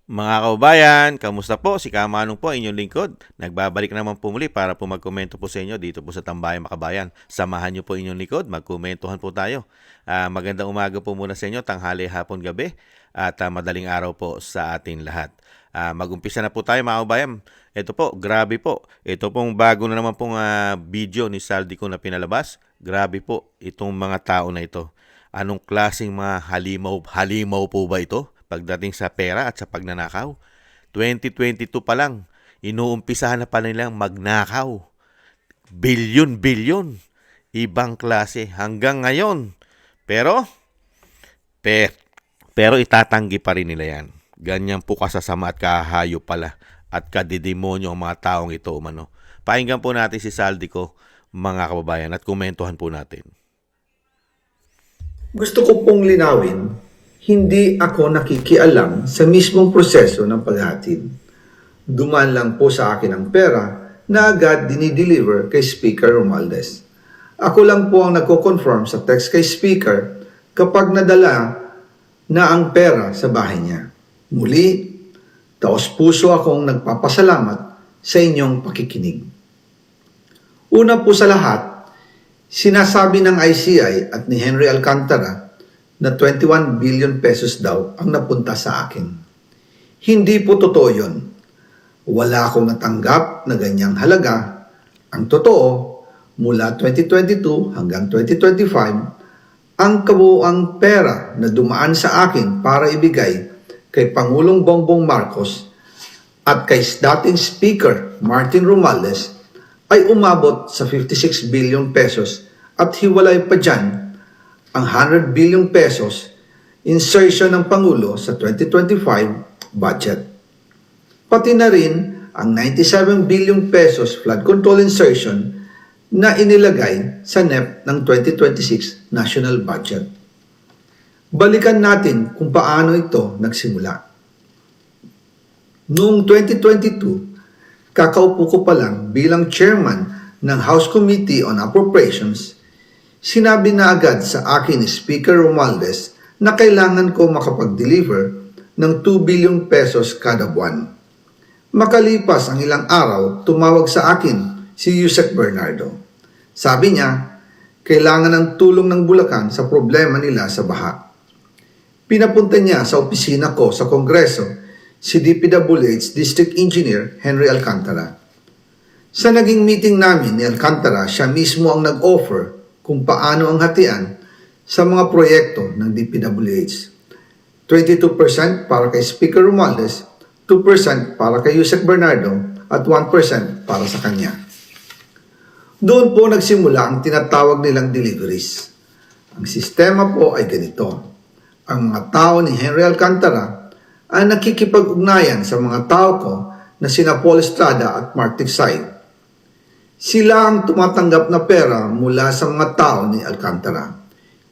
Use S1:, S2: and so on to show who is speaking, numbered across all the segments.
S1: Mga kababayan, kamusta po? Si Kamanong po, inyong lingkod. Nagbabalik naman po muli para po magkomento po sa inyo dito po sa Tambayang Makabayan. Samahan niyo po inyong lingkod, magkomentuhan po tayo. Magandang umaga po muna sa inyo, tanghali, hapon, gabi, at madaling araw po sa ating lahat. Mag-umpisa na po tayo mga kababayan. Ito po, grabe po. Ito pong bago na naman pong video ni Saldico na pinalabas. Grabe po itong mga tao na ito. Anong klaseng mga halimaw po ba ito? Pagdating sa pera at sa pagnanakaw. 2022 pa lang, inuumpisahan na pa nilang magnakaw. Bilyon. Ibang klase hanggang ngayon. Pero itatanggi pa rin nila yan. Ganyan po kasasama at kahayo pala at kadidemonyo ang mga taong ito umano. Pakinggan po natin si Saldico, mga kababayan, at komentuhan po natin.
S2: Gusto ko pong linawin, hindi ako nakikialam sa mismong proseso ng paghatid. Dumaan lang po sa akin ang pera na agad dinideliver kay Speaker Romualdez. Ako lang po ang nagko-confirm sa text kay Speaker kapag nadala na ang pera sa bahay niya. Muli, taos-puso akong nagpapasalamat sa inyong pakikinig. Una po sa lahat, sinasabi ng ICI at ni Henry Alcantara na 21 billion pesos daw ang napunta sa akin. Hindi po totoo yun. Wala akong natanggap na ganyang halaga. Ang totoo, mula 2022 hanggang 2025, ang kabuuang pera na dumaan sa akin para ibigay kay Pangulong Bongbong Marcos at kay dating Speaker Martin Romualdez ay umabot sa 56 billion pesos at hiwalay pa dyan ang 100 billion pesos insertion ng Pangulo sa 2025 budget. Pati na rin ang 97 billion pesos flood control insertion na inilagay sa NEP ng 2026 national budget. Balikan natin kung paano ito nagsimula. Noong 2022, kakaupo ko pa lang bilang chairman ng House Committee on Appropriations, sinabi na agad sa akin ni Speaker Romualdez na kailangan ko makapag-deliver ng 2 billion pesos kada buwan. Makalipas ang ilang araw, tumawag sa akin si Yusek Bernardo. Sabi niya, kailangan ng tulong ng Bulacan sa problema nila sa baha. Pinapunta niya sa opisina ko sa Kongreso si DPWH District Engineer Henry Alcantara. Sa naging meeting namin ni Alcantara, siya mismo ang nag-offer kung paano ang hatian sa mga proyekto ng DPWH. 22% para kay Speaker Romualdez, 2% para kay Yusek Bernardo, at 1% para sa kanya. Doon po nagsimula ang tinatawag nilang deliveries. Ang sistema po ay ganito. Ang mga tao ni Henry Alcantara ay nakikipag-ugnayan sa mga tao ko na sina Paul Estrada at Mark Tigsay. Sila ang tumatanggap na pera mula sa mga tao ni Alcantara.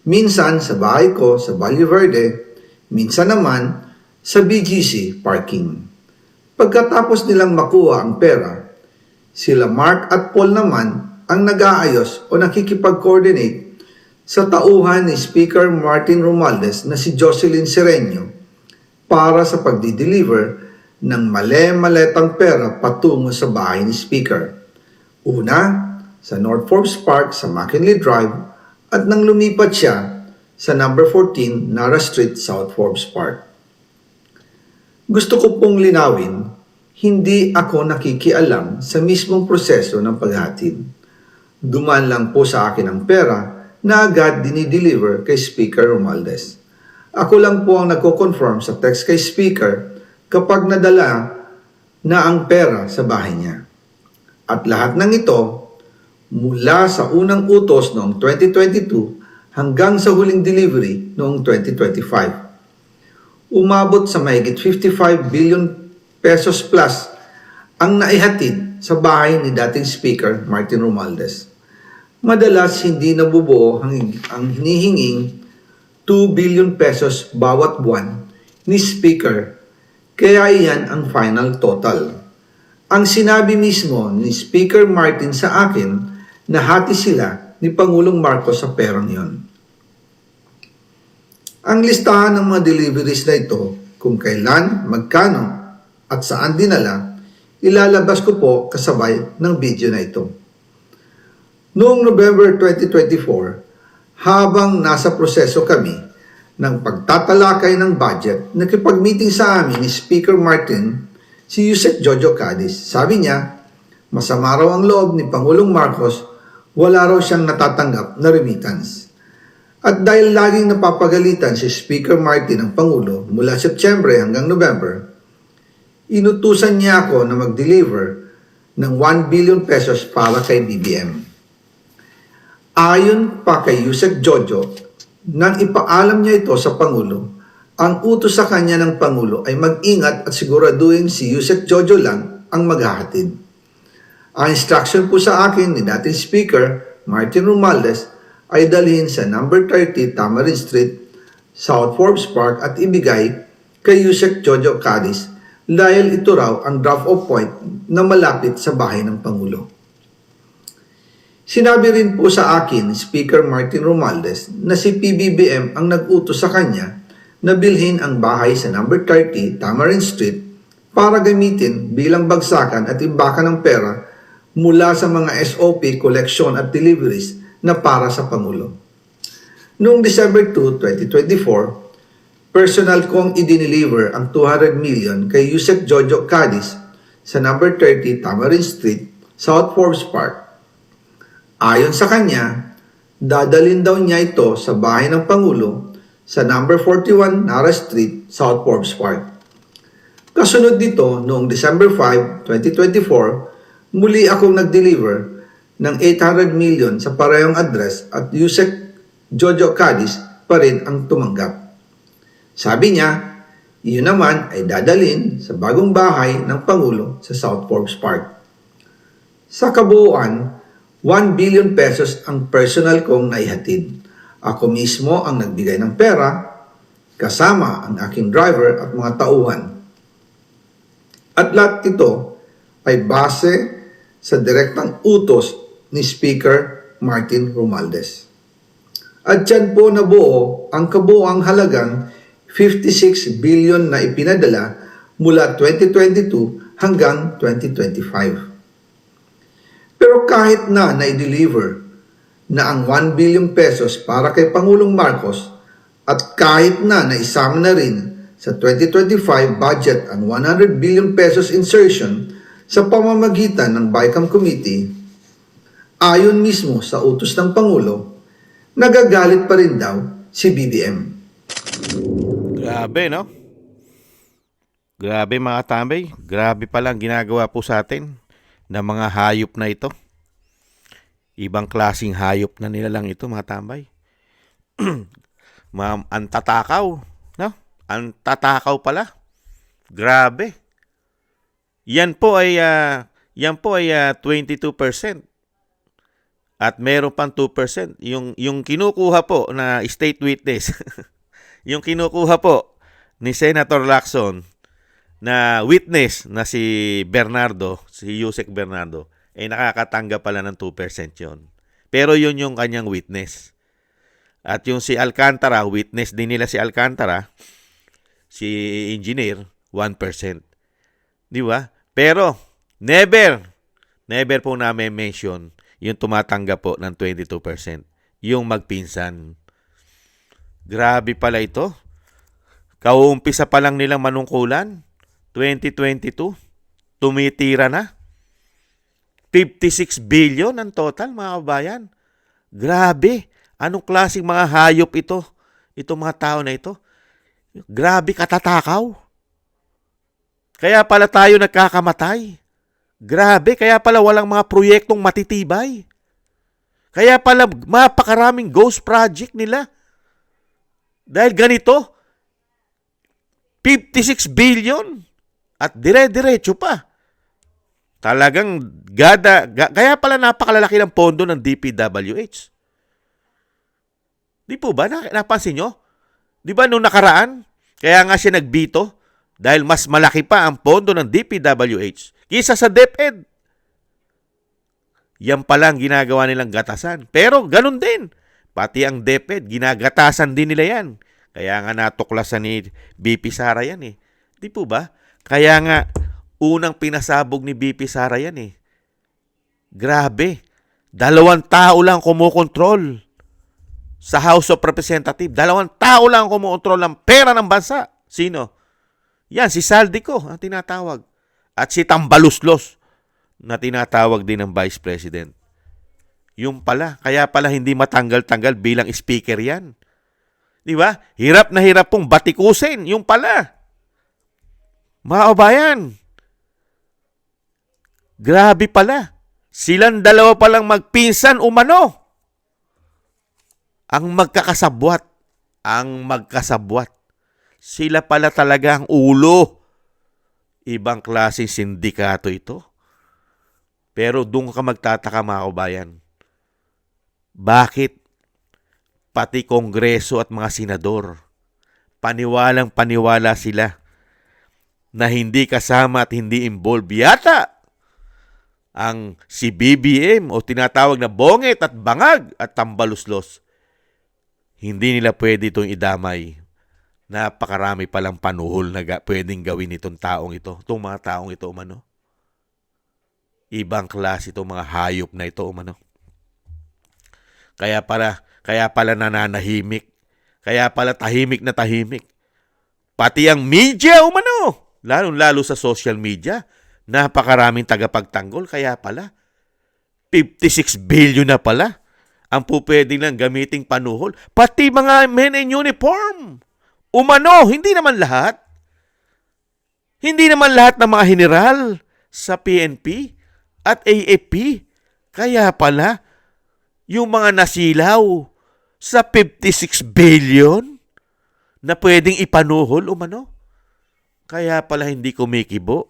S2: Minsan sa bahay ko sa Valle Verde, minsan naman sa BGC parking. Pagkatapos nilang makuha ang pera, sila Mark at Paul naman ang nag-aayos o nakikipag-coordinate sa tauhan ni Speaker Martin Romualdez na si Jocelyn Sereño para sa pagdi-deliver ng male-maletang pera patungo sa bahay ni Speaker. Una, sa North Forbes Park sa McKinley Drive at nang lumipat siya sa number 14 Nara Street, South Forbes Park. Gusto ko pong linawin, hindi ako nakikialam sa mismong proseso ng paghatid. Dumaan lang po sa akin ang pera na agad dinideliver kay Speaker Romualdez. Ako lang po ang nagko-confirm sa text kay Speaker kapag nadala na ang pera sa bahay niya. At lahat ng ito, mula sa unang utos noong 2022 hanggang sa huling delivery noong 2025. Umabot sa mahigit 55 billion pesos plus ang naihatid sa bahay ni dating Speaker Martin Romualdez. Madalas hindi nabubuo ang hinihinging 2 billion pesos bawat buwan ni Speaker, kaya iyan ang final total. Ang sinabi mismo ni Speaker Martin sa akin na hati sila ni Pangulong Marcos sa perang yon. Ang listahan ng mga deliveries na ito kung kailan, magkano, at saan dinala, ilalabas ko po kasabay ng video na ito. Noong November 2024, habang nasa proseso kami ng pagtatalakay ng budget, nakipag-meeting sa amin ni Speaker Martin si Yusek Jojo Cadiz. Sabi niya, masama raw ang loob ni Pangulong Marcos, wala raw siyang natatanggap na remittance. At dahil laging napapagalitan si Speaker Martin ng Pangulo mula Septyembre hanggang November, inutusan niya ako na mag-deliver ng 1 billion pesos para kay BBM. Ayon pa kay Yusek Jojo, nang ipaalam niya ito sa Pangulo, ang utos sa kanya ng Pangulo ay mag-ingat at siguraduhin si Yusek Jojo lang ang maghahatid. Ang instruction po sa akin ni dating Speaker Martin Romualdez ay dalhin sa number 30 Tamarind Street, South Forbes Park at ibigay kay Yusek Jojo Cadiz dahil ito raw ang drop-off point na malapit sa bahay ng Pangulo. Sinabi rin po sa akin ni Speaker Martin Romualdez na si PBBM ang nag-utos sa kanya na bilhin ang bahay sa number 30 Tamarind Street para gamitin bilang bagsakan at imbakan ng pera mula sa mga SOP, collection at deliveries na para sa Pangulo. Noong December 2, 2024, personal kong i-deliver ang 200 million kay Yusek Jojo Cadiz sa number 30 Tamarind Street, South Forbes Park. Ayon sa kanya, dadalhin daw niya ito sa bahay ng Pangulo sa number 41 Nara Street, South Forbes Park. Kasunod dito, noong December 5, 2024, muli akong nag-deliver ng 800 million sa parehong address at Yusek Jojo Cadiz pa rin ang tumanggap. Sabi niya, iyon naman ay dadalhin sa bagong bahay ng Pangulo sa South Forbes Park. Sa kabuuan, 1 billion pesos ang personal kong naihatid. Ako mismo ang nagbigay ng pera, kasama ang aking driver at mga tauhan. At lahat ito ay base sa direktang utos ni Speaker Martin Romualdez. At dyan po nabuo ang kabuuang halagang 56 billion na ipinadala mula 2022 hanggang 2025. Pero kahit na na-deliver na ang 1 billion pesos para kay Pangulong Marcos at kahit na naisama na rin sa 2025 budget ang 100 billion pesos insertion sa pamamagitan ng BICAM Committee, ayon mismo sa utos ng Pangulo, nagagalit pa rin daw si BBM.
S1: Grabe, no? Grabe mga tambay. Grabe palang ginagawa po sa atin ng mga hayop na ito. Ibang klaseng hayop na nila lang ito, mga tambay. Ang tatakaw, no? Ang tatakaw pala. Grabe. Yan po ay 22%. At meron pang 2%. Yung kinukuha po na state witness. Yung kinukuha po ni Senator Lacson na witness na si Yusek Bernardo, ay nakakatanggap pala ng 2% yon. Pero yun yung kanyang witness. At yung si Alcantara, witness din nila si Alcantara, si engineer, 1%. Di ba? Pero, never po namin mention yung tumatanggap po ng 22%. Yung magpinsan. Grabe pala ito. Kauumpisa pa lang nilang manungkulan. 2022, tumitira na. 56 billion ang total, mga kabayan. Grabe. Anong klaseng mga hayop ito? Itong mga tao na ito. Grabe katatakaw. Kaya pala tayo nagkakamatay. Grabe, kaya pala walang mga proyektong matitibay. Kaya pala mapakaraming ghost project nila. Dahil ganito, 56 billion at dire-diretso pa. Talagang kaya pala napakalalaki ng pondo ng DPWH. Di po ba? Napansin nyo? Di ba nung nakaraan, kaya nga siya nagbito dahil mas malaki pa ang pondo ng DPWH kisa sa DepEd. Yan pala ang ginagawa nilang gatasan. Pero ganun din. Pati ang DepEd, ginagatasan din nila yan. Kaya nga natuklasan ni BP Sara yan eh. Di po ba? Kaya nga, unang pinasabog ni BP Sara yan eh. Grabe. 2 tao lang kumukontrol sa House of Representatives. 2 tao lang kumukontrol ng pera ng bansa. Sino? Yan, si Saldico ang tinatawag. At si Tambaluslos na tinatawag din ng Vice President. Yung pala, kaya pala hindi matanggal-tanggal bilang speaker yan. Di ba? Hirap na hirap pong batikusin. Yung pala. Mga kabayan. Grabe pala. Silang 2 palang magpinsan umano. Ang magkakasabwat. Sila pala talaga ang ulo. Ibang klaseng sindikato ito. Pero doon ka magtataka mga kabayan. Bakit pati kongreso at mga senador paniwalang paniwala sila na hindi kasama at hindi involved yata ang si BBM o tinatawag na Bonget at Bangag at Tambaluslos. Hindi nila pwede itong idamay. Napakarami palang panuhol na pwedeng gawin itong taong ito. Itong mga taong ito umano. Ibang klase itong mga hayop na ito umano. Kaya pala nananahimik. Kaya pala tahimik na tahimik. Pati ang media umano. Lalo sa social media. Napakaraming tagapagtanggol. Kaya pala 56 billion na pala ang pupwede lang gamiting panuhol. Pati mga men in uniform. Umano, hindi naman lahat. Hindi naman lahat ng mga general sa PNP at AFP. Kaya pala, yung mga nasilaw sa 56 billion na pwedeng ipanuhol, umano. Kaya pala hindi kumikibo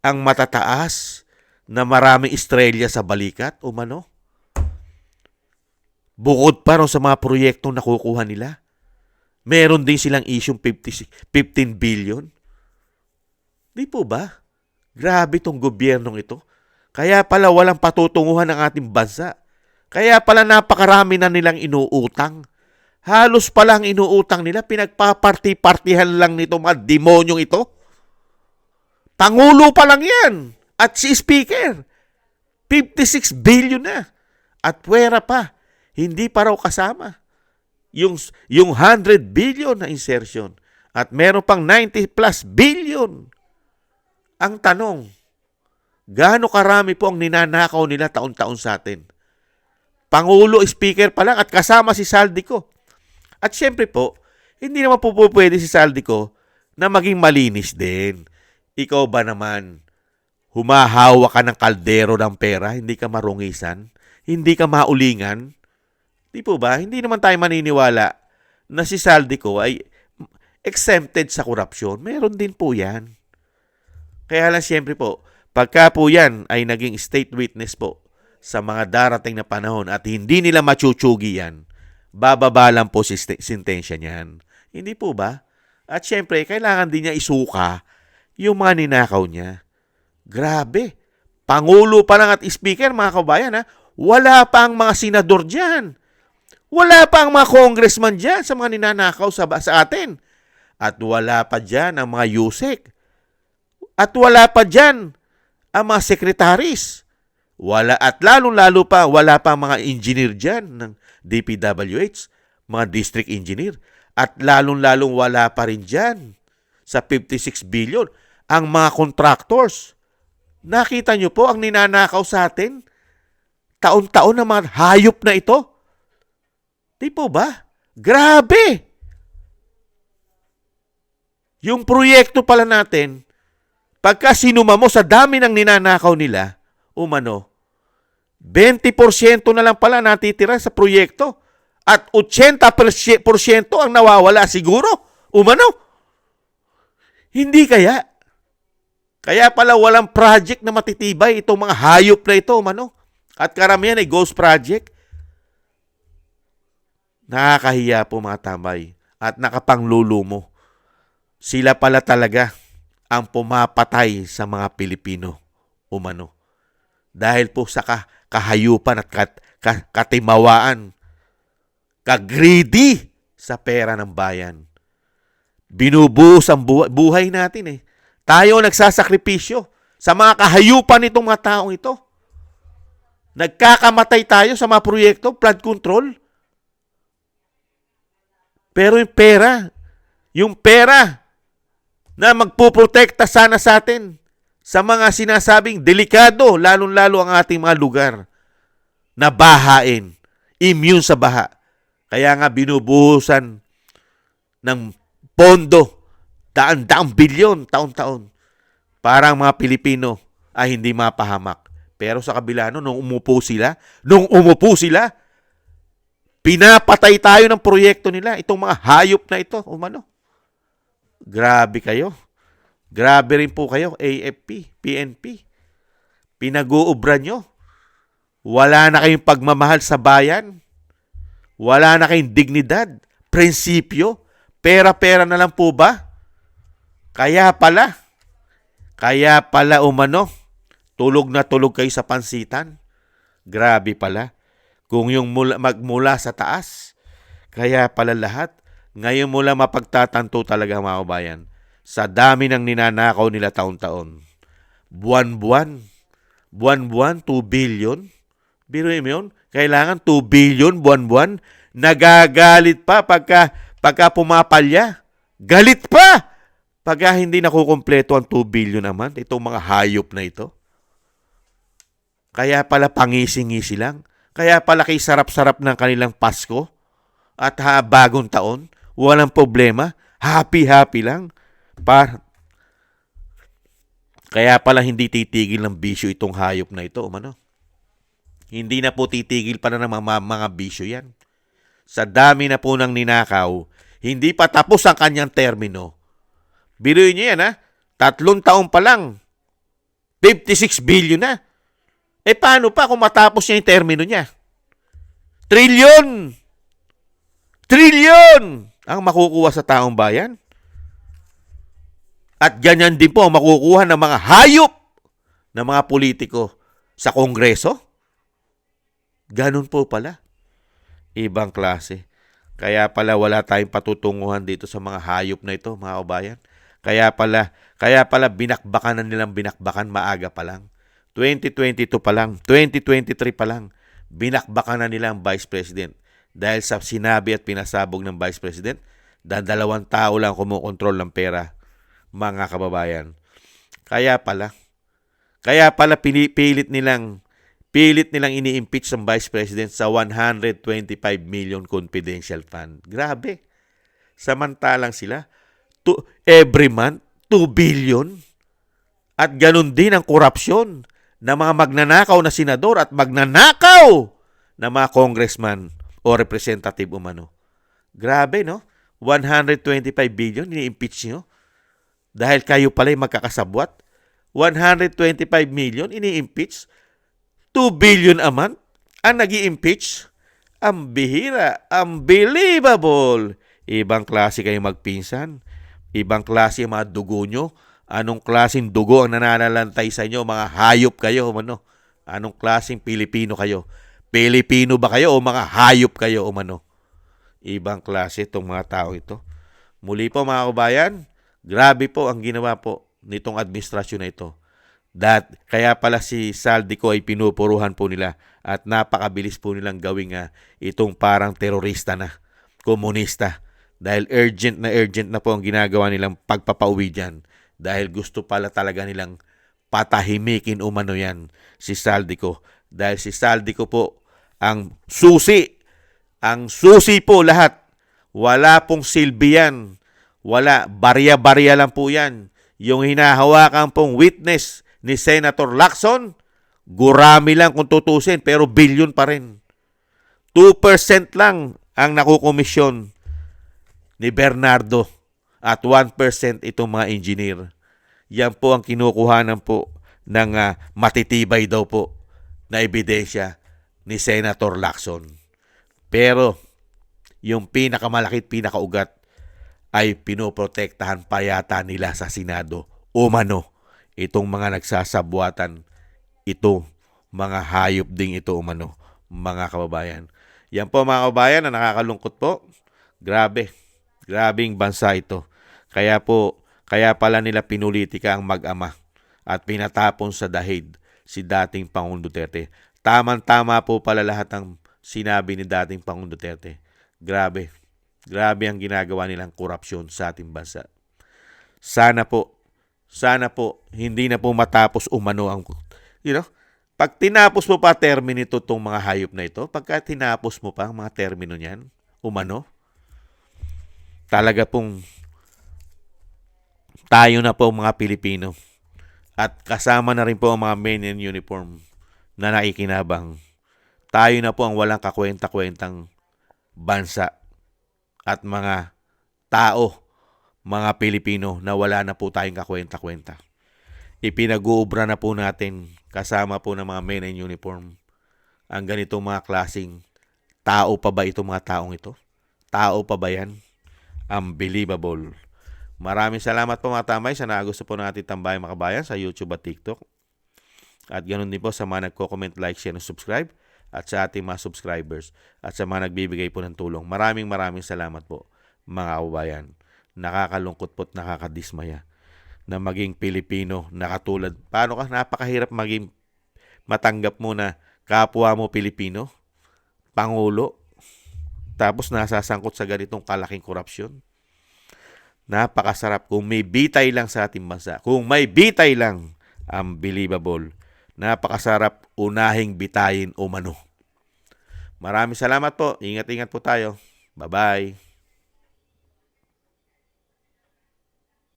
S1: ang matataas na maraming estrelya sa balikat, umano. Bukod pa rin sa mga proyektong nakukuha nila. Meron din silang isyong 15 billion. Di po ba? Grabe tong gobyernong ito. Kaya pala walang patutunguhan ng ating bansa. Kaya pala napakarami na nilang inuutang. Halos pala ang inuutang nila, pinagpaparti-partihan lang nito mga demonyong ito. Pangulo pa lang yan. At si Speaker, 56 billion na. At pwera pa, hindi pa raw kasama. Yung 100 billion na insertion. At meron pang 90 plus billion. Ang tanong, gaano karami po ang ninanakaw nila taon-taon sa atin? Pangulo, Speaker pa lang at kasama si Saldico. At syempre po, hindi naman po pwede si Saldico na maging malinis din. Ikaw ba naman, humahawa ka ng kaldero ng pera, hindi ka marungisan, hindi ka maulingan? Di po ba? Hindi naman tayo maniniwala na si Saldico ay exempted sa korupsyon. Meron din po yan. Kaya lang siyempre po, pagka po yan ay naging state witness po sa mga darating na panahon at hindi nila machuchugi yan, bababa lang po si sentensya niyan. Hindi po ba? At siyempre, kailangan din niya isuka yung mga ninakaw niya. Grabe. Pangulo pa lang at speaker, mga kabayan, ha? Wala pa ang mga senador dyan. Wala pa ang mga congressman dyan sa mga ninanakaw sa atin. At wala pa dyan ang mga yusek. At wala pa dyan ang mga sekretaris. Wala, at lalong-lalo pa, wala pa ang mga engineer dyan ng DPWH, mga district engineer. At lalong-lalong wala pa rin dyan sa 56 billion ang mga contractors. Nakita nyo po ang ninanakaw sa atin? Taon-taon na mga hayop na ito. Di po ba? Grabe! Yung proyekto pala natin, pagka sinuma mo sa dami ng ninanakaw nila, umano, 20% na lang pala natitira sa proyekto at 80% ang nawawala siguro, umano. Hindi kaya? Kaya pala walang project na matitibay itong mga hayop na ito, umano. At karamihan ay ghost project. Nakakahiya po mga tambay at nakapanglulumo. Sila pala talaga ang pumapatay sa mga Pilipino, umano. Dahil po sa kahayupan at katimawaan, ka-greedy sa pera ng bayan. Binubuhos ang buhay natin eh. Tayo nagsasakripisyo sa mga kahayupan nitong mga taong ito. Nagkakamatay tayo sa mga proyekto, flood control. Pero yung pera na magpuprotekta sana sa atin sa mga sinasabing delikado, lalong-lalo ang ating mga lugar na bahain, immune sa baha. Kaya nga binubuhusan ng pondo, daan-daang bilyon taon-taon para ang mga Pilipino ay hindi mapahamak. Pero sa kabila nung umupo sila, pinapatay tayo ng proyekto nila. Itong mga hayop na ito, umano. Grabe kayo. Grabe rin po kayo, AFP, PNP. Pinag-uubra nyo. Wala na kayong pagmamahal sa bayan. Wala na kayong dignidad, prinsipyo. Pera-pera na lang po ba? Kaya pala umano, tulog na tulog kayo sa pansitan. Grabe pala. Kung yung magmula sa taas, kaya pala lahat. Ngayon mula mapagtatanto talaga mga kabayan. Sa dami ng ninanakaw nila taon-taon. Buwan-buwan, 2 billion. Biruin mo yun? Kailangan 2 billion buwan-buwan. Nagagalit pa pagka pumapalya. Galit pa! Pagka hindi nakukumpleto ang 2 billion naman, itong mga hayop na ito. Kaya pala pangisi-ngisi lang. Kaya pala kay sarap-sarap ng kanilang Pasko at bagong taon. Walang problema. Happy-happy lang. Kaya pala hindi titigil ng bisyo itong hayop na ito. Umano? Hindi na po titigil pa na ng mga bisyo yan. Sa dami na po ng ninakaw, hindi pa tapos ang kanyang termino. Biruin niyo yan, ha? 3 taon pa lang. 56 billion na. Paano pa kung matapos niya yung termino niya? Trilyon ang makukuha sa taong bayan. At ganyan din po ang makukuha ng mga hayop ng mga politiko sa Kongreso. Ganun po pala. Ibang klase. Kaya pala wala tayong patutunguhan dito sa mga hayop na ito, mga kabayan. Kaya pala binakbakan maaga pa lang. 2022 pa lang, 2023 pa lang, binakbakan na nila ang Vice President. Dahil sa sinabi at pinasabog ng Vice President, 2 tao lang kumukontrol ng pera, mga kababayan. Kaya pala pilit nilang ini-impeach ang Vice President sa 125 million confidential fund. Grabe. Samantalang sila, every month, 2 billion. At ganun din ang korupsyon ng mga magnanakaw na senador at magnanakaw na mga congressman o representative umano. Grabe, no? 125 billion, ini-impeach nyo. Dahil kayo pala'y magkakasabwat. 125 million, ini-impeach. 2 billion a month ang nag-i-impeach. Ang bihira. Unbelievable. Ibang klase kayo magpinsan. Ibang klase ang mga dugo nyo. Anong klaseng dugo ang nananalantay sa inyo? Mga hayop kayo. Umano? Anong klaseng Pilipino kayo? Pilipino ba kayo o mga hayop kayo? Umano? Ibang klase itong mga tao ito. Muli po mga kabayan, grabe po ang ginawa po nitong administrasyon na ito. Kaya pala si Saldico ay pinupuruhan po nila at napakabilis po nilang gawing itong parang terorista na, komunista. Dahil urgent na po ang ginagawa nilang pagpapauwi dyan. Dahil gusto pala talaga nilang patahimikin umano yan si Saldico. Dahil si Saldico po ang susi. Ang susi po lahat. Wala pong silbi yan. Wala. Barya-barya lang po yan. Yung hinahawakan pong witness ni Senator Lacson, gurami lang kung tutusin, pero billion pa rin. 2% lang ang nakukomisyon ni Bernardo at 1% itong mga engineer. Yan po ang kinukuhanan po ng matitibay daw po na ebidensya ni Senator Lacson. Pero yung pinakamalakit, pinakaugat ay pinoprotektahan pa yata nila sa Senado. Umano, itong mga nagsasabuatan, ito, mga hayop ding ito umano, mga kababayan. Yan po mga kababayan na nakakalungkot po. Grabe. Grabing bansa ito. Kaya pala nila pinulitika ang mag-ama at pinatapon sa dahig si dating Pangulong Duterte. Tamang-tama po pala lahat ng sinabi ni dating Pangulong Duterte. Grabe. Grabe ang ginagawa nilang korupsyon sa ating bansa. Sana po, hindi na po matapos umano ang, pag tinapos mo pa termino ito itong mga hayop na ito, pagka tinapos mo pa ang mga termino niyan, umano, talaga pong tayo na po mga Pilipino at kasama na rin po ang mga men in uniform na nakikinabang. Tayo na po ang walang kakwenta-kwentang bansa at mga tao, mga Pilipino na wala na po tayong kakwenta-kwenta. Ipinag-uubra na po natin kasama po ng mga men in uniform ang ganitong mga klaseng tao pa ba itong mga taong ito? Tao pa ba yan? Unbelievable. Maraming salamat po mga tambay sa nagusto po ng ating Tambayang Makabayan sa YouTube at TikTok. At ganoon din po sa mga nagko-comment, like, share, and subscribe at sa ating mga subscribers at sa mga nagbibigay po ng tulong. Maraming salamat po mga kababayan. Nakakalungkot po at nakakadismaya na maging Pilipino na katulad. Paano ka? Napakahirap maging matanggap mo na kapwa mo Pilipino, Pangulo, tapos nasasangkot sa ganitong kalaking korupsyon. Napakasarap kung may bitay lang sa ating bansa. Kung may bitay lang, unbelievable. Napakasarap unahing bitayin umano. Maraming salamat po. Ingat-ingat po tayo. Bye-bye.